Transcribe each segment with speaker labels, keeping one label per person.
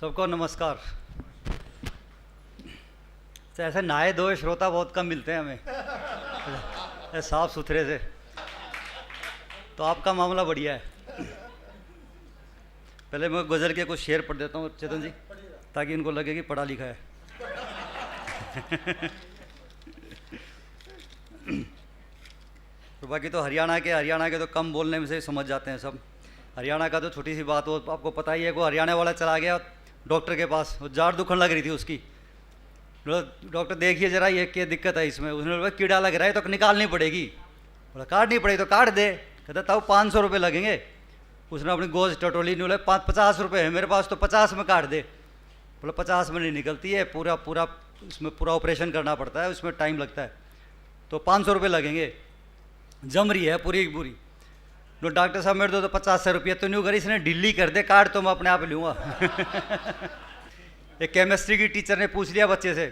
Speaker 1: सबको नमस्कार। तो ऐसे नहाए धोए श्रोता बहुत कम मिलते हैं हमें ऐसे साफ सुथरे से, तो आपका मामला बढ़िया है। पहले मैं गज़ल के कुछ शेर पढ़ देता हूँ चेतन जी, ताकि इनको लगे कि पढ़ा लिखा है। तो बाकी तो हरियाणा के तो कम बोलने में से समझ जाते हैं सब। हरियाणा का तो छोटी सी बात हो, आपको पता ही है। को हरियाणा वाला चला गया डॉक्टर के पास, वो जाड़ दुखन लग रही थी उसकी। डॉक्टर देखिए जरा ये क्या दिक्कत है इसमें। उसने बोला कीड़ा लग रहा है तो निकालनी पड़ेगी। बोला काटनी पड़ेगी तो काट दे। कहता ताऊ 500 रुपये लगेंगे। उसने अपनी गोज टटोली, नहीं बोला 50 रुपये है मेरे पास, तो 50 में काट दे। बोला 50 में नहीं निकलती है, पूरा इसमें पूरा ऑपरेशन करना पड़ता है, उसमें टाइम लगता है, तो 500 रुपये लगेंगे। जम रही है पूरी की पूरी। लो डॉक्टर साहब मेरे दो तो 50 रुपये तो नहीं कर, इसने ढीली कर दे, कार्ड तो मैं अपने आप लूँगा। एक केमिस्ट्री की टीचर ने पूछ लिया बच्चे से,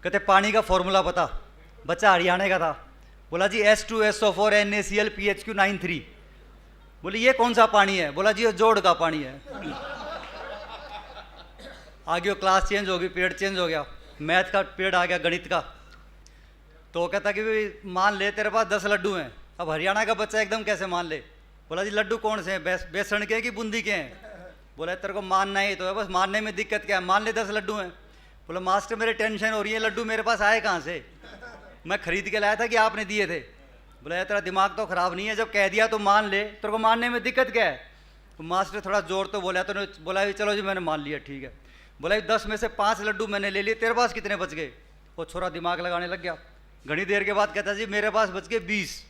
Speaker 1: कहते पानी का फॉर्मूला बता। बच्चा हरियाणा का था। बोला जी H2SO4 NaCl PHQ93। बोले ये कौन सा पानी है? बोला जी ये जोड़ का पानी है। आगे वो क्लास चेंज हो गई, पीरियड चेंज हो गया, मैथ का पीरियड आ गया, गणित का। तो वो कहता कि भाई मान ले तेरे पास 10 लड्डू हैं। अब हरियाणा का बच्चा एकदम कैसे मान ले? बोला जी लड्डू कौन से हैं, बेसन के हैं कि बूंदी के हैं? बोला तेरे को मानना ही तो है, बस मानने में दिक्कत क्या है, मान ले 10 लड्डू हैं। बोला मास्टर मेरे टेंशन हो रही है, लड्डू मेरे पास आए कहाँ से? मैं खरीद के लाया था कि आपने दिए थे? बोला यार तेरा दिमाग तो ख़राब नहीं है, जब कह दिया तो मान ले, तेरे को मानने में दिक्कत क्या है? तो मास्टर थोड़ा जोर तो बोला, तो बोला चलो जी मैंने मान लिया, ठीक है। बोला 10 में से 5 लड्डू मैंने ले लिए, तेरे पास कितने बच गए? वो छोरा दिमाग लगाने लग गया। घनी देर के बाद कहता जी मेरे पास बच गए 20।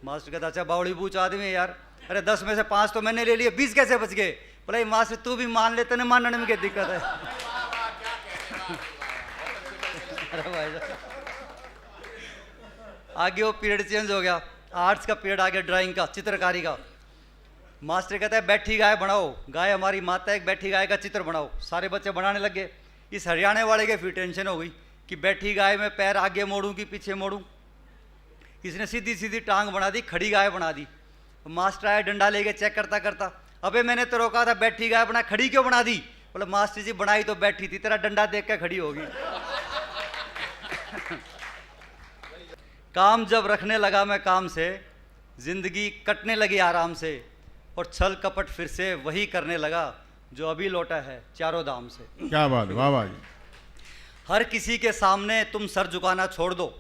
Speaker 1: मास्टर कहता अच्छा बावड़ी पूछ आदमी है यार, अरे 10 में से 5 तो मैंने ले लिए, 20 कैसे बच गए? बोला मास्टर तू भी मान ले, तेने मानने में क्या दिक्कत है? अरे भाई आगे वो पीरियड चेंज हो गया, आर्ट्स का पीरियड आ गया, ड्राइंग का, चित्रकारी का। मास्टर कहता है बैठी गाय बनाओ, गाय हमारी माता है, एक बैठी गाय का चित्र बनाओ। सारे बच्चे बनाने लग गए। इस हरियाणा वाले के फिर टेंशन हो गई कि बैठी गाय में पैर आगे मोड़ूं कि पीछे मोड़ूं। इसने सीधी सीधी टांग बना दी, खड़ी गाय बना दी। मास्टर आया डंडा लेके चेक करता करता, अबे मैंने तो रोका था बैठी गाय बना, खड़ी क्यों बना दी? बोला मास्टर जी बनाई तो बैठी थी, तेरा डंडा देख के खड़ी होगी। काम जब रखने लगा मैं काम से, जिंदगी कटने लगी आराम से, और छल कपट फिर से वही करने लगा जो अभी लौटा है चारों धाम से।
Speaker 2: क्या बात, वाह वाह जी।
Speaker 1: हर किसी के सामने तुम सर झुकाना छोड़ दो,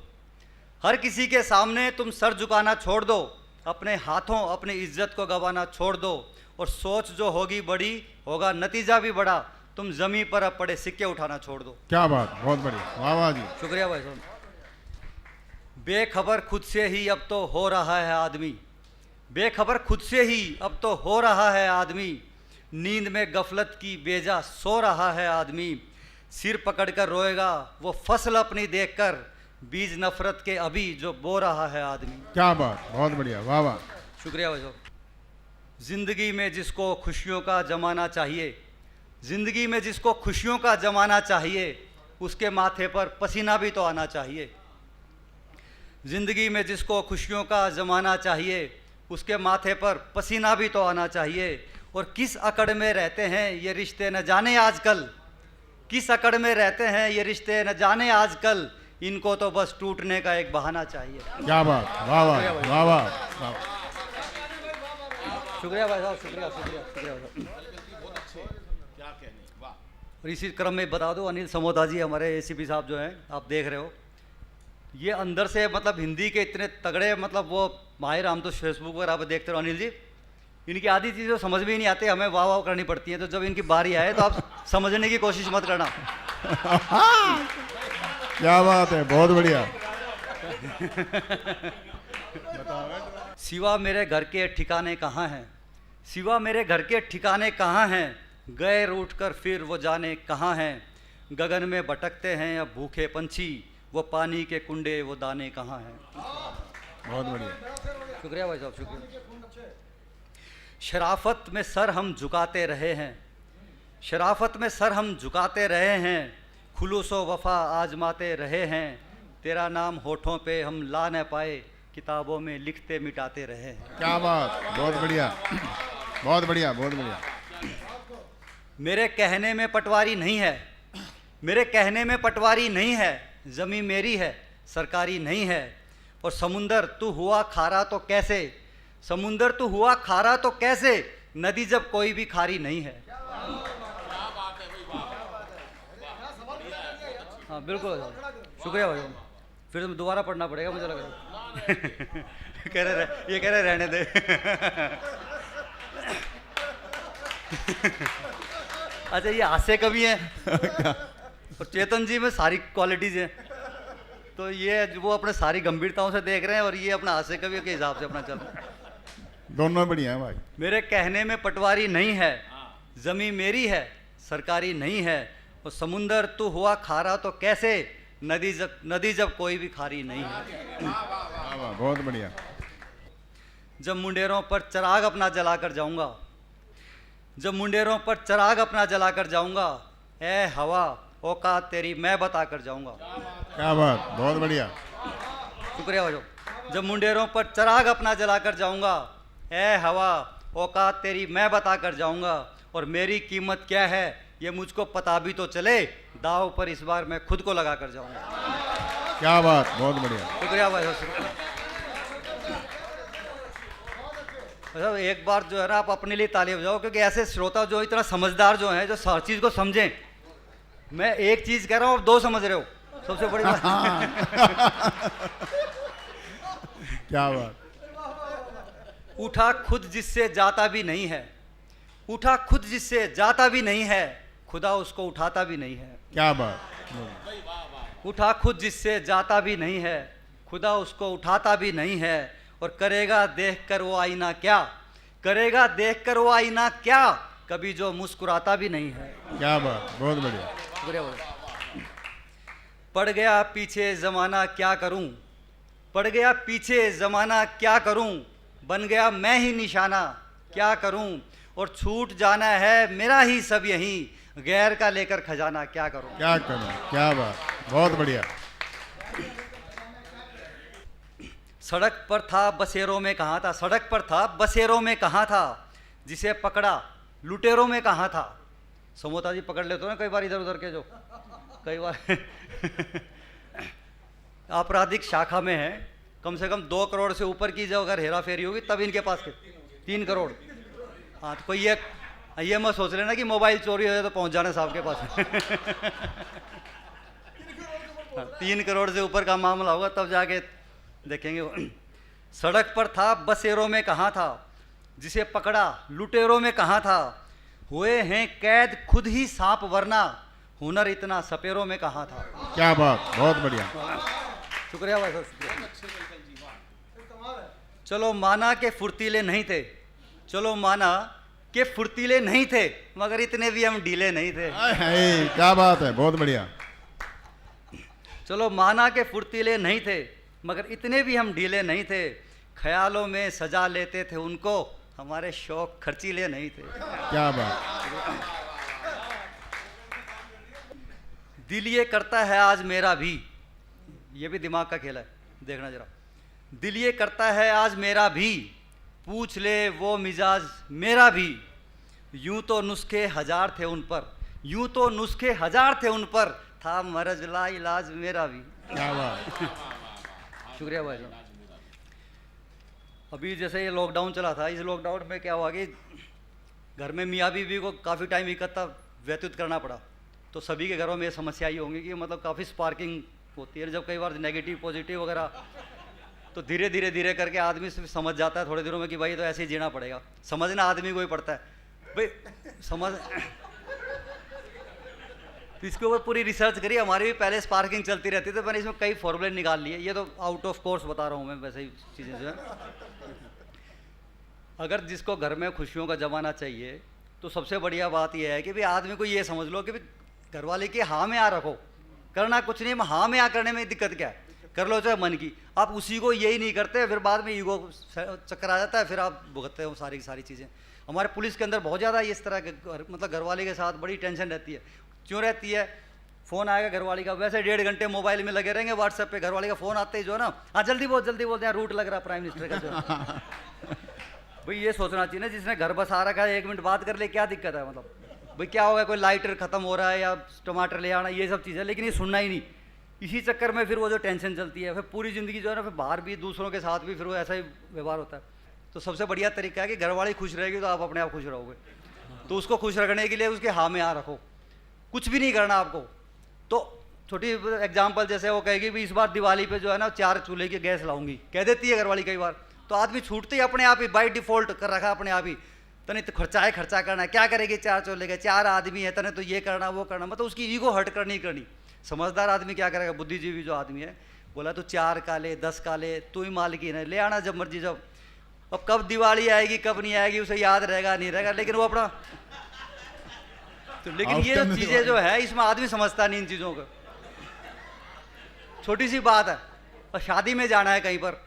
Speaker 1: हर किसी के सामने तुम सर झुकाना छोड़ दो, अपने हाथों अपनी इज्जत को गंवाना छोड़ दो, और सोच जो होगी बड़ी होगा नतीजा भी बड़ा, तुम जमीन पर अब पड़े सिक्के उठाना छोड़ दो।
Speaker 2: क्या बात, बहुत बढ़िया, वाह वाह जी।
Speaker 1: शुक्रिया भाई साहब। बेखबर खुद से ही अब तो हो रहा है आदमी, बेखबर खुद से ही अब तो हो रहा है आदमी, नींद में गफलत की बेजा सो रहा है आदमी, सिर पकड़कर रोएगा वो फसल अपनी देखकर, बीज नफरत के अभी जो बो रहा है आदमी।
Speaker 2: क्या बात, बहुत बढ़िया, वाह वाह।
Speaker 1: शुक्रिया भाई साहब। जिंदगी में जिसको खुशियों का जमाना चाहिए, जिंदगी में जिसको खुशियों का जमाना चाहिए, उसके माथे पर पसीना भी तो आना चाहिए। जिंदगी में जिसको खुशियों का जमाना चाहिए, उसके माथे पर पसीना भी तो आना चाहिए। और किस अकड़ में रहते हैं ये रिश्ते न जाने आजकल, किस अकड़ में रहते हैं ये रिश्ते न जाने आजकल, इनको तो बस टूटने का एक बहाना चाहिए।
Speaker 2: क्या बात, वाह वाह वाह वाह।
Speaker 1: शुक्रिया भाई साहब, शुक्रिया शुक्रिया शुक्रिया भाई साहब। और इसी क्रम में बता दो अनिल समोता जी हमारे ACP साहब जो हैं, आप देख रहे हो, ये अंदर से मतलब हिंदी के इतने तगड़े, मतलब वो माहिर, हम तो फेसबुक पर आप देखते रहो अनिल जी, इनकी आधी चीज़ें समझ में ही नहीं आती, हमें वाह वाह करनी पड़ती है। तो जब इनकी बारी आए तो आप समझने की कोशिश मत करना।
Speaker 2: क्या बात है, बहुत बढ़िया।
Speaker 1: सिवा मेरे घर के ठिकाने कहाँ हैं, सिवा मेरे घर के ठिकाने कहाँ हैं, गए रूठ कर फिर वो जाने कहाँ हैं, गगन में भटकते हैं अब भूखे पंछी, वो पानी के कुंडे वो दाने कहाँ हैं।
Speaker 2: बहुत बढ़िया,
Speaker 1: शुक्रिया भाई साहब, शुक्रिया। शराफत में सर हम झुकाते रहे हैं, शराफत में सर हम झुकाते रहे हैं, खुलूसो वफा आजमाते रहे हैं, तेरा नाम होठों पे हम ला न पाए, किताबों में लिखते मिटाते रहे हैं।
Speaker 2: क्या बात, बहुत बढ़िया, बहुत बढ़िया, बहुत बढ़िया।
Speaker 1: मेरे कहने में पटवारी नहीं है, मेरे कहने में पटवारी नहीं है, ज़मीं मेरी है, सरकारी नहीं है। और समुंदर तू हुआ खारा तो कैसे, समुंदर तू हुआ खारा तो कैसे, नदी जब कोई भी खारी नहीं है। हाँ बिल्कुल, शुक्रिया भाई। फिर दोबारा पढ़ना पड़ेगा मुझे लग रहा है। ये कह रहे रहने दे। अच्छा, ये हास्य कवि हैं और चेतन जी में सारी क्वालिटीज हैं, तो ये वो अपने सारी गंभीरताओं से देख रहे हैं और ये अपना हास्य कवि के हिसाब से अपना चल रहा है।
Speaker 2: दोनों बढ़िया है भाई।
Speaker 1: मेरे कहने में पटवारी नहीं है, जमी मेरी है, सरकारी नहीं है। और समुंदर तू हुआ खारा तो कैसे, नदी जब कोई भी खारी नहीं है।
Speaker 2: वाह वाह, बहुत बढ़िया।
Speaker 1: जब मुंडेरों पर चिराग अपना जलाकर जाऊंगा, जब मुंडेरों पर चिराग अपना जलाकर जाऊंगा, ए हवा औकात तेरी मैं बताकर जाऊंगा।
Speaker 2: क्या बात, बहुत बढ़िया।
Speaker 1: शुक्रिया भाई। जब मुंडेरों पर चिराग अपना जलाकर जाऊंगा, ए हवा औकात तेरी मैं बताकर जाऊंगा। और मेरी कीमत क्या है ये मुझको पता भी तो चले, दाव पर इस बार मैं खुद को लगा कर जाऊंगा।
Speaker 2: क्या बात, बहुत बढ़िया।
Speaker 1: शुक्रिया भाई। मतलब एक बार जो है ना आप अपने लिए ताली बजाओ, क्योंकि ऐसे श्रोता जो इतना समझदार जो हैं, जो हर चीज़ को समझें। मैं एक चीज़ कह रहा हूँ, आप दो समझ रहे हो, सबसे बड़ी बात।
Speaker 2: क्या बात।
Speaker 1: उठा खुद जिससे जाता भी नहीं है, उठा खुद जिससे जाता भी नहीं है, खुदा उसको उठाता भी नहीं है।
Speaker 2: क्या बात।
Speaker 1: उठा खुद जिससे जाता भी नहीं है, खुदा उसको उठाता भी नहीं है। और करेगा देख कर वो आईना क्या, करेगा देख कर वो आईना क्या, कभी जो मुस्कुराता भी नहीं है।
Speaker 2: क्या बात, बहुत बढ़िया।
Speaker 1: पड़ गया पीछे ज़माना क्या करूं, पड़ गया पीछे ज़माना क्या करूं, बन गया मैं ही निशाना क्या करूं। और छूट जाना है मेरा ही सब यहीं, गैर का लेकर खजाना क्या करूं।
Speaker 2: क्या करूं, क्या बात, बहुत बढ़िया।
Speaker 1: सड़क पर था बसेरों में कहाँ था, सड़क पर था बसेरों में कहाँ था, जिसे पकड़ा लुटेरों में कहाँ था। समोता जी पकड़ लेते हो ना कई बार इधर उधर के, जो कई बार आपराधिक शाखा में है, कम से कम 2 करोड़ से ऊपर की जो अगर हेरा फेरी होगी तब इनके पास 3 करोड़। हाँ, तो कोई ये मत सोच लेना कि मोबाइल चोरी हो जाए तो पहुंच जाना साहब के पास। 3 करोड़ से ऊपर का मामला होगा तब जाके देखेंगे। सड़क पर था बसेरों में कहाँ था, जिसे पकड़ा लुटेरों में कहाँ था, हुए हैं कैद खुद ही सांप वरना, हुनर इतना सपेरों में कहाँ था।
Speaker 2: क्या बात, बहुत बढ़िया।
Speaker 1: शुक्रिया भाई साहब। चलो माना के फुर्तीले नहीं थे, चलो माना के फुर्तीले नहीं थे, मगर इतने भी हम ढीले नहीं थे।
Speaker 2: क्या बात है, बहुत बढ़िया।
Speaker 1: चलो माना के फुर्तीले नहीं थे, मगर इतने भी हम ढीले नहीं थे, ख्यालों में सजा लेते थे उनको, हमारे शौक खर्चीले नहीं थे।
Speaker 2: क्या बात।
Speaker 1: दिल ये करता है आज मेरा भी, ये भी दिमाग का खेल है, देखना जरा। दिल ये करता है आज मेरा भी, पूछ ले वो मिजाज मेरा भी, यूं तो नुस्खे हजार थे उन पर, यूं तो नुस्खे हजार थे उन पर, था मरज ला इलाज मेरा भी।
Speaker 2: क्या बात।
Speaker 1: शुक्रिया भाई साहब। अभी जैसे ये लॉकडाउन चला था, इस लॉकडाउन में क्या हुआ कि घर में मियाँ बीवी को काफ़ी टाइम इकट्ठा व्यतीत करना पड़ा, तो सभी के घरों में ये समस्या ही होंगी कि मतलब काफ़ी स्पार्किंग होती है। जब कई बार नेगेटिव पॉजिटिव वगैरह, तो धीरे धीरे करके आदमी समझ जाता है थोड़े दिनों में कि भाई तो ऐसे ही जीना पड़ेगा। समझना आदमी को ही पड़ता है भाई, समझ। तो इसके ऊपर पूरी रिसर्च करी, हमारी भी पहले स्पार्किंग चलती रहती थी, मैंने इसमें कई फॉर्मूले निकाल लिए। ये तो आउट ऑफ कोर्स बता रहा हूँ मैं, वैसे ही चीज़ें जो है। अगर जिसको घर में खुशियों का जमाना चाहिए, तो सबसे बढ़िया बात यह है कि भाई आदमी को ये समझ लो कि भाई घरवाले की हाँ में आ रखो, करना कुछ नहीं, हाँ में आ करने में दिक्कत क्या है, कर लो चाहे मन की। आप उसी को यही नहीं करते, फिर बाद में ईगो चक्कर आ जाता है, फिर आप भुगतते हो सारी की सारी चीज़ें। हमारे पुलिस के अंदर बहुत ज़्यादा इस तरह के मतलब घरवाले के साथ बड़ी टेंशन रहती है। क्यों रहती है? फ़ोन आएगा घरवाली का, वैसे 1.5 घंटे मोबाइल में लगे रहेंगे व्हाट्सएप पे, घरवाले का फ़ोन आते ही जो है ना, हाँ जल्दी बोल यहाँ रूट लग रहा है प्राइम मिनिस्टर का जो भाई ये सोचना चाहिए ना, जिसने घर बसा रखा है 1 मिनट बात कर ले, क्या दिक्कत है मतलब। भाई क्या होगा, कोई लाइटर खत्म हो रहा है या टमाटर ले आना, ये सब चीज़ें, लेकिन ये सुनना ही नहीं। इसी चक्कर में फिर वो जो टेंशन चलती है, फिर पूरी ज़िंदगी जो है ना, फिर बाहर भी दूसरों के साथ भी फिर वो ऐसा ही व्यवहार होता है। तो सबसे बढ़िया तरीका है कि घरवाली खुश रहेगी तो आप अपने आप खुश रहोगे। तो उसको खुश रखने के लिए उसके हाँ में हाँ रखो, कुछ भी नहीं करना आपको। तो छोटी एग्जाम्पल, जैसे वो कहेगी भी इस बार दिवाली पे जो है ना 4 चूल्हे की गैस लाऊंगी, कह देती है घरवाली कई बार, तो आदमी छूटते ही अपने आप ही बाई डिफॉल्ट कर रखा अपने आप ही, तने तो खर्चा करना है, क्या करेगी 4 चूल्हे के, 4 आदमी है, तने तो ये करना वो करना, मतलब उसकी ईगो हर्ट करनी करनी। समझदार आदमी क्या करेगा, बुद्धिजीवी जो आदमी है, बोला तो 4 का ले 10 का ले, तू ही मालकिन है, ले आना जब मर्जी जब। अब कब दिवाली आएगी कब नहीं आएगी उसे याद रहेगा नहीं रहेगा, लेकिन वो अपना तो, लेकिन ये जो चीज़ें जो है इसमें आदमी समझता नहीं इन चीज़ों को। छोटी सी बात है, और शादी में जाना है कहीं पर,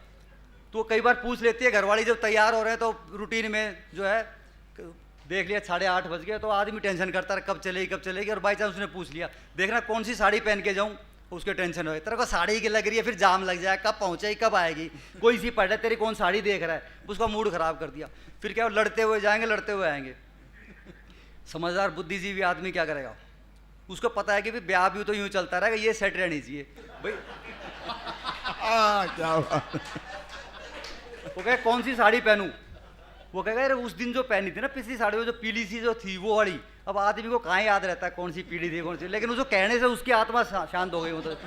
Speaker 1: तो कई बार पूछ लेती है घरवाली, जब तैयार हो रहे हैं तो रूटीन में जो है देख लिया 8:30 बज गए, तो आदमी टेंशन करता है कब चलेगी, और बाई चांस उसने पूछ लिया, देखना कौन सी साड़ी पहन के जाऊँ, उसके टेंशन हो, तेरे को साड़ी की लग रही है, फिर जाम लग जाए, कब पहुँचेगी कब आएगी, कोई सी पढ़ है तेरी कौन साड़ी देख रहा है, उसका मूड खराब कर दिया। फिर क्या, लड़ते हुए जाएंगे लड़ते हुए आएंगे। समझदार बुद्धिजीवी आदमी क्या करेगा, उसको पता है कि भाई ब्याह भी तो यूँ चलता रहेगा, ये सेट रहनी चाहिए भाई।
Speaker 2: क्या बात।
Speaker 1: वो कहे कौन सी साड़ी पहनूं, वो कहेगा अरे उस दिन जो पहनी थी ना पिछली साड़ी, वो जो पीली सी जो थी वो वाली। अब आदमी को कहाँ याद रहता है कौन सी पीली थी कौन सी, लेकिन उसको कहने से उसकी आत्मा शांत हो गई मतलब।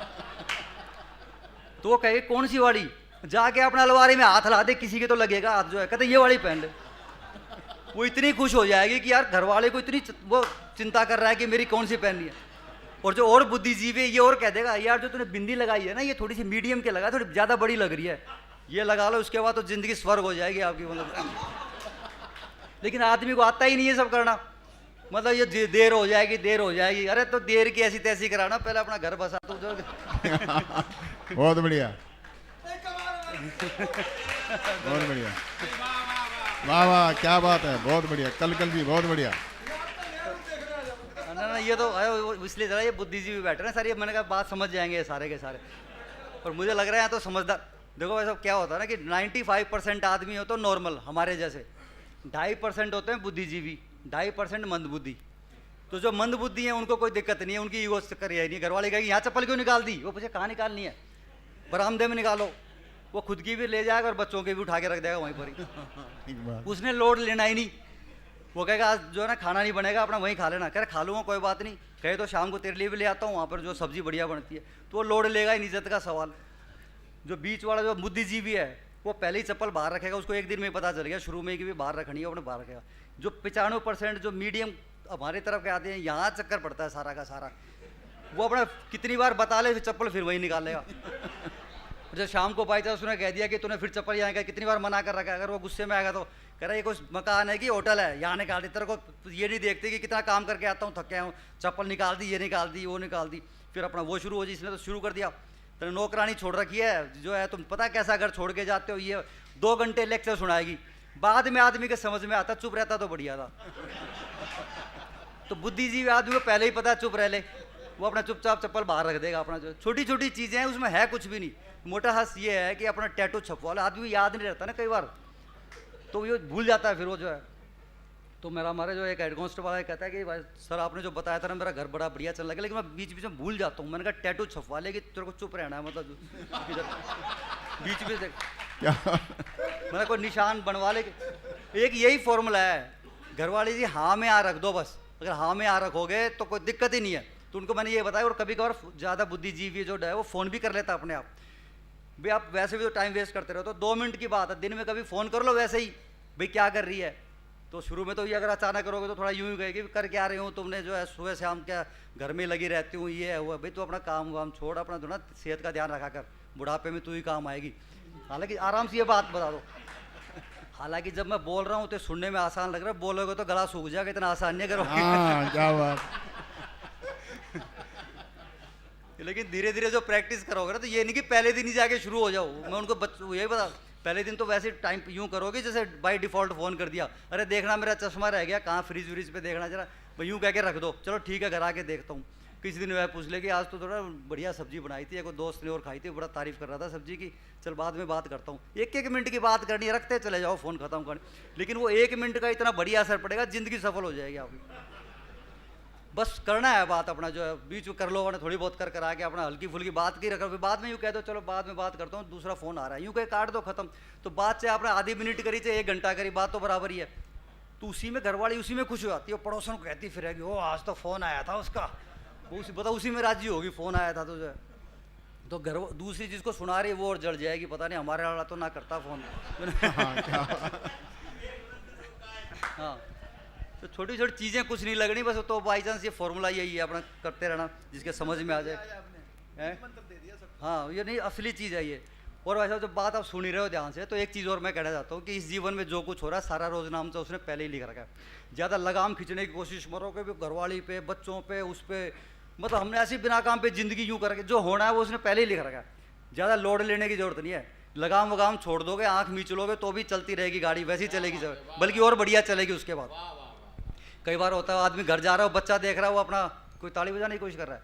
Speaker 1: तो वो कहे कौन सी वाली, जाके अपना अलमारी में हाथ ला दे, किसी के तो लगेगा हाथ जो है, कहते ये वाली पहन ले। वो इतनी खुश हो जाएगी कि यार घर वाले को इतनी वो चिंता कर रहा है कि मेरी कौन सी पहननी है। और जो और बुद्धिजीवी है ये और कह देगा, यार जो तूने बिंदी लगाई है ना ये थोड़ी सी मीडियम के लगा, थोड़ी ज़्यादा बड़ी लग रही है, ये लगा लो, उसके बाद तो ज़िंदगी स्वर्ग हो जाएगी आपकी मतलब। लेकिन आदमी को आता ही नहीं है सब करना, मतलब ये देर हो जाएगी, अरे तो देर की ऐसी तैसी कराना, पहले अपना घर बसा तो जो।
Speaker 2: बहुत बढ़िया, बहुत बढ़िया, वाह वाह क्या बात है, बहुत बढ़िया, कल जी बहुत बढ़िया।
Speaker 1: ना ये तो इसलिए जरा ये बुद्धिजीवी बैठे ना सारी, मैंने कहा बात समझ जाएंगे सारे के सारे। और मुझे लग रहा है तो समझदार, देखो वैसा क्या होता है ना कि 95% आदमी हो तो नॉर्मल हमारे जैसे, 2.5% होते हैं बुद्धिजीवी, 2.5% मंदबुद्धि। तो जो मंदबुद्धि है उनको कोई दिक्कत नहीं है, उनकी ईगो चक्कर यही नहीं। घरवाले कहेगी यहाँ चप्पल क्यों निकाल दी, वो पूछे कहाँ निकालनी है, बरामदे में निकालो, वो खुद की भी ले जाएगा और बच्चों की भी उठा के रख देगा वहीं पर ही। उसने लोड लेना ही नहीं, वो कहेगा आज जो है ना खाना नहीं बनेगा अपना वहीं खा लेना, कह रहे खा लूँगा कोई बात नहीं, कहे तो शाम को तेरे लिए भी ले आता हूँ वहाँ पर जो सब्जी बढ़िया बनती है, तो वो लोड लेगा ही नहीं, इज्जत का सवाल। जो बीच वाला जो बुद्धिजीवी है वो पहले ही चप्पल बाहर रखेगा, उसको एक दिन में पता चल गया शुरू में कि भी बाहर रखनी है, अपने बाहर रखेगा। जो 95% जो मीडियम हमारे तरफ के आते हैं, यहाँ चक्कर पड़ता है सारा का सारा, वो अपना कितनी बार बता ले फिर चप्पल फिर वही निकाल लेगा। जब शाम को पाई था उसने कह दिया कि तूने फिर चप्पल यहाँ का कितनी बार मना कर रखा है, अगर वो गुस्से में आएगा तो कह रहा ये कुछ मकान है कि होटल है, यहाँ निकाल दी, तेरे को ये नहीं देखते कि कितना काम करके आता हूँ, थके हूँ, चप्पल निकाल दी, ये निकाल दी, वो निकाल दी, फिर अपना वो शुरू हो जाए। इसने तो शुरू कर दिया, तेरे नौकरानी छोड़ रखी है जो है, तुम पता कैसा घर छोड़ के जाते हो, ये 2 घंटे लेक्चर सुनाएगी, बाद में आदमी के समझ में आता, चुप रहता तो बढ़िया था। तो बुद्धिजीवी आदमी को पहले ही पता चुप रह ले, वो अपना चुपचाप चप्पल बाहर रख देगा अपना। जो छोटी छोटी चीज़ें हैं उसमें है कुछ भी नहीं। मोटा हंस ये है कि अपना टैटू छपवा लो, आदमी याद नहीं रहता ना कई बार, तो ये भूल जाता है फिर वो जो है। तो मेरा हमारे जो एक हेड कांस्टेबल है कहता है कि भाई सर आपने जो बताया था ना मेरा घर बड़ा बढ़िया चल लगा, लेकिन मैं बीच बीच में भूल जाता हूँ। मैंने कहा टैटू छपवा ले कि तेरे को चुप रहना है, मतलब बीच में से मैंने कोई निशान बनवा ले। एक यही फॉर्मूला है, घर वाले जी हाँ में आ रख दो बस, अगर हाँ में आ रखोगे तो कोई दिक्कत ही नहीं है। तो उनको मैंने ये बताया। और कभी कभार ज़्यादा बुद्धिजीवी जो है वो फ़ोन भी कर लेता अपने आप, भाई आप वैसे भी तो टाइम वेस्ट करते रहो, तो 2 मिनट की बात है, दिन में कभी फ़ोन कर लो वैसे ही, भाई क्या कर रही है। तो शुरू में तो ये अगर अचानक करोगे तो थोड़ा यूं ही कहेगी कर क्या रही हूँ, तुमने जो है सुबह शाम क्या घर में लगी रहती हूँ, ये है हुआ। भाई तू अपना काम वाम छोड़, अपना जो ना सेहत का ध्यान रखा कर, बुढ़ापे में तू ही काम आएगी। हालांकि आराम से ये बात बता दो। हालांकि जब मैं बोल रहा हूँ तो सुनने में आसान लग रहा है, बोलोगे तो गला सूख जाएगा, इतना आसान नहीं करो।
Speaker 2: क्या बात।
Speaker 1: लेकिन धीरे धीरे जो प्रैक्टिस करोगे ना, तो ये नहीं कि पहले दिन ही जाके शुरू हो जाओ। मैं उनको बच्चों यही बता, पहले दिन तो वैसे टाइम यूँ करोगे जैसे बाय डिफ़ॉल्ट फ़ोन कर दिया, अरे देखना मेरा चश्मा रह गया कहाँ, फ्रिज व्रिज पे देखना जरा, भाई यूँ कह के रख दो, चलो ठीक है घर आके देखता हूँ। किसी दिन वह पूछ ले कि आज तो थोड़ा बढ़िया सब्जी बनाई थी, कोई दोस्त ने और खाई थी, बड़ा तारीफ़ कर रहा था सब्जी की, चल बाद में बात करता हूँ। 1-1 मिनट की बात करनी है, रखते चले जाओ फ़ोन ख़त्म करने। लेकिन वो 1 मिनट का इतना बढ़िया असर पड़ेगा, ज़िंदगी सफल हो जाएगी आपकी। बस करना है बात अपना जो है, बीच में कर लो, वरना थोड़ी बहुत कर आके अपना हल्की फुल्की बात की रखो, फिर बाद में यूँ कह दो चलो बाद में बात करता हूँ, दूसरा फ़ोन आ रहा है, यूँ कह काट दो, खत्म। तो बात चाहे आपने आधी मिनट करी चाहे 1 घंटा करी, बात तो बराबर ही है। तो उसी में घरवाली उसी में खुश हो जाती है, पड़ोसन को कहती फिरेगी ओ आज तो फ़ोन आया था उसका, वो उसी बता उसी में राजी होगी, फ़ोन आया था तो जो है। तो घर दूसरी चीज़ को सुना रही है वो और जल जाएगी, पता नहीं हमारे वाला तो ना करता फ़ोन। हाँ, तो छोटी छोटी चीज़ें कुछ नहीं लगनी, बस तो बाई चांस ये फॉर्मूला यही है अपना करते रहना, जिसके समझ में आ जाए। हाँ, ये नहीं असली चीज़ है ये। और वैसा जब बात आप सुन ही रहे हो ध्यान से, तो एक चीज़ और मैं कहना चाहता हूँ कि इस जीवन में जो कुछ हो रहा है सारा रोज नाम से उसने पहले ही लिख रखा है। ज़्यादा लगाम खींचने की कोशिश मरोगे भी घरवाली पे, बच्चों पे, उस पर, मतलब हमने ऐसी बिना काम पे ज़िंदगी यूँ करके जो होना है वो उसने पहले ही लिख रखा है। ज़्यादा लोड लेने की जरूरत नहीं है, लगाम वगाम छोड़ दोगे, आँख मींचलोगे तो भी चलती रहेगी गाड़ी, वैसी चलेगी, बल्कि और बढ़िया चलेगी उसके बाद। कई बार होता है आदमी घर जा रहा हो, बच्चा देख रहा है, वो अपना कोई ताली बजाने की कोशिश कर रहा है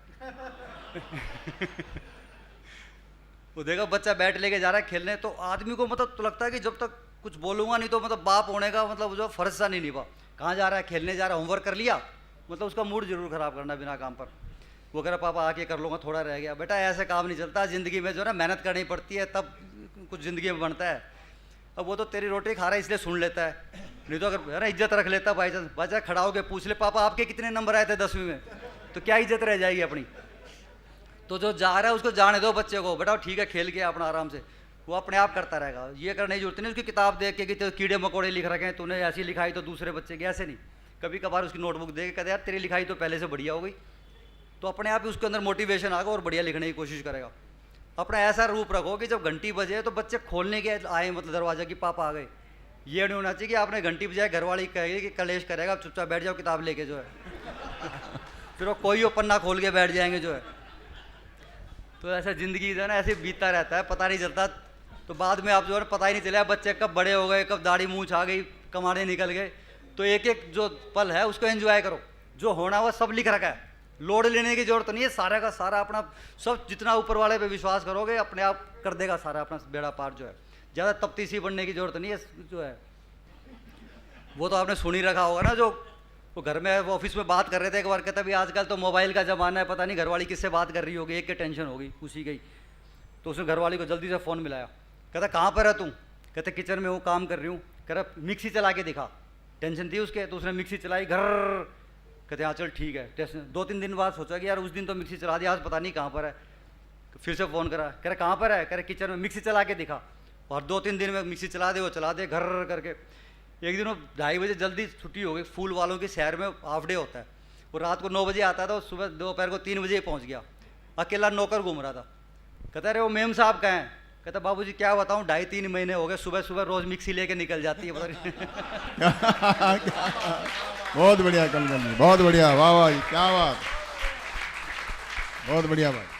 Speaker 1: वो देखा बच्चा बैट लेके जा रहा है खेलने, तो आदमी को मतलब तो लगता है कि जब तक कुछ बोलूँगा नहीं तो मतलब बाप होने का मतलब जो फर्ज सा नहीं निभा। कहाँ जा रहा है, खेलने जा रहा है, होमवर्क कर लिया, मतलब उसका मूड जरूर ख़राब करना बिना काम पर। वो कह रहा पापा आके कर लूँगा, थोड़ा रह गया। बेटा ऐसे काम नहीं चलता, ज़िंदगी में जो है ना मेहनत करनी पड़ती है, तब कुछ ज़िंदगी में बनता है। अब वो तो तेरी रोटी खा रहा है इसलिए सुन लेता है, नहीं तो अगर है ना इज्जत रख लेता बाई चांस, बच्चा खड़ा होकर पूछ ले पापा आपके कितने नंबर आए थे 10वीं में, तो क्या इज्जत रह जाएगी अपनी। तो जो जा रहा है उसको जाने दो बच्चे को, बेटा ठीक है खेल के अपना आराम से, वो अपने आप करता रहेगा। ये करने की जरूरत नहीं उसकी किताब देख के कि तो कीड़े मकोड़े लिख रखे हैं, तूने ऐसी लिखाई तो दूसरे बच्चे की ऐसे नहीं। कभी कभार उसकी नोटबुक देख के कहते यार तेरी लिखाई तो पहले से बढ़िया हो गई, तो अपने आप ही उसके अंदर मोटिवेशन आएगा और बढ़िया लिखने की कोशिश करेगा। अपना ऐसा रूप रखो कि जब घंटी बजे तो बच्चे खोलने के आए, मतलब दरवाजा की पापा आ गए। ये नहीं होना चाहिए कि आपने घंटी बजाए घरवाली कहेगी कि कलेश करेगा, आप चुपचाप बैठ जाओ किताब लेके जो है फिर वो कोई वो पन्ना खोल के बैठ जाएंगे जो है। तो ऐसा ज़िंदगी जो है ना ऐसे बीतता रहता है, पता नहीं चलता। तो बाद में आप जो है पता ही नहीं चला बच्चे कब बड़े हो गए, कब दाढ़ी मूंछ आ गई, कमाने निकल गए। तो एक एक जो पल है उसको एंजॉय करो, जो होना हुआ सब लिख रखा है, लोड लेने की जरूरत नहीं है। सारा का सारा अपना सब जितना ऊपर वाले पे विश्वास करोगे अपने आप कर देगा सारा अपना बेड़ा पार जो है। ज़्यादा तफ्तीशी बनने की जरूरत नहीं है जो है। वो तो आपने सुन ही रखा होगा ना, जो वो घर में वो ऑफिस में बात कर रहे थे एक बार, कहता भी आजकल तो मोबाइल का ज़माना है, पता नहीं घरवाली किससे बात कर रही होगी, एक के टेंशन होगी उसी की। तो उसने घरवाली को जल्दी से फ़ोन मिलाया, कहता कहाँ पर है तू, कहते किचन में हूँ काम कर रही हूँ। कह रहा मिक्सी चला के दिखा, टेंशन थी उसके, तो उसने मिक्सी चलाई, घर कहते हाँ चल ठीक है। टेंशन 2-3 दिन बाद सोचा कि यार उस दिन तो मिक्सी चला दी, आज पता नहीं कहाँ पर है। फिर से फ़ोन करा, कह रहा कहाँ पर है, कह रहे किचन में, मिक्सी चला के दिखा। और 2-3 दिन में मिक्सी चला दे, वो चला दे घर करके। एक दिन वो 2:30 बजे जल्दी छुट्टी हो गई, फूल वालों के शहर में हाफ डे होता है, वो रात को 9 बजे आता था, वो सुबह दोपहर को 3 बजे पहुँच गया। अकेला नौकर घूम रहा था। कहता अरे वो मेम साहब कहाँ हैं, कहता बाबूजी क्या बताऊँ 2.5-3 महीने हो गए, सुबह सुबह रोज़ मिक्सी लेके निकल जाती है पता नहीं
Speaker 2: बहुत बढ़िया कलकल जी, बहुत बढ़िया, वाह वाह, क्या बात, बहुत बढ़िया बात।